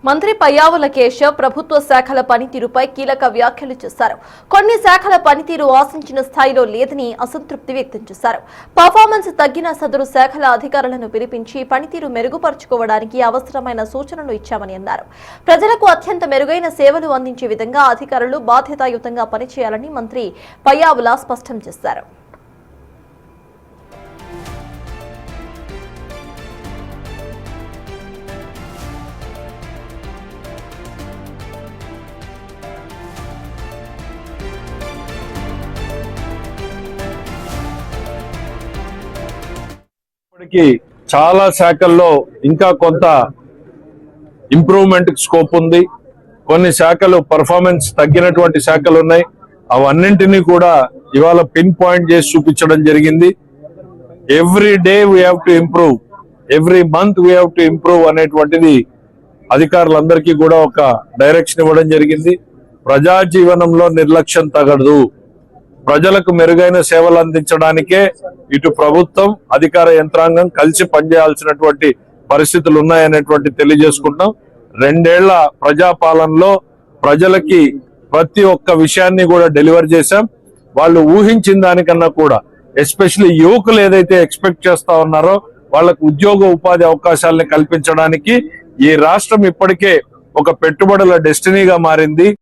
మంత్రి పయ్యావుల కేశవ్ ప్రభుత్వ శాఖల పనితీరుపై కీలక వ్యాఖ్యలు చేశారు. కొన్ని శాఖల పనితీరు ఆశించిన స్థాయిలో లేదని అసంతృప్తి వ్యక్తం చేశారు. పర్ఫార్మెన్స్ తగ్గిన సదరు శాఖల అధికారులను పిలిపించి పనితీరు మెరుగుపరుచుకోవడానికి అవసరమైన సూచనలు ఇచ్చామని అన్నారు. ప్రజలకు అత్యంత మెరుగైన సేవలు అందించే విధంగా అధికారులు బాధ్యతాయుతంగా పనిచేయాలని మంత్రి పయ్యావుల స్పష్టం చేశారు. చాలా శాఖల్లో ఇంకా కొంత ఇంప్రూవ్మెంట్ స్కోప్ ఉంది. కొన్ని శాఖలు పర్ఫార్మెన్స్ తగ్గినటువంటి శాఖలు ఉన్నాయి. అవన్నింటినీ కూడా ఇవాళ పిన్ పాయింట్ చేసి చూపించడం జరిగింది. Every day we have to improve, every month we have to improve అనేటువంటిది అధికారులందరికీ కూడా ఒక డైరెక్షన్ ఇవ్వడం జరిగింది. ప్రజా జీవనంలో నిర్లక్ష్యం తగదు. ప్రజలకు మెరుగైన సేవలు అందించడానికే ఇటు ప్రభుత్వం, అధికార యంత్రాంగం కలిసి పనిచేయాల్సినటువంటి పరిస్థితులు ఉన్నాయనేటువంటి తెలియజేసుకుంటాం. 2 ఏళ్ల ప్రజాపాలనలో ప్రజలకి ప్రతి ఒక్క విషయాన్ని కూడా డెలివర్ చేశాం. వాళ్ళు ఊహించిన దానికన్నా కూడా ఎస్పెషల్లీ యువకులు ఏదైతే ఎక్స్పెక్ట్ చేస్తా ఉన్నారో వాళ్ళకు ఉద్యోగ ఉపాధి అవకాశాలను కల్పించడానికి ఈ రాష్ట్రం ఇప్పటికే ఒక పెట్టుబడుల డెస్టినీగా మారింది.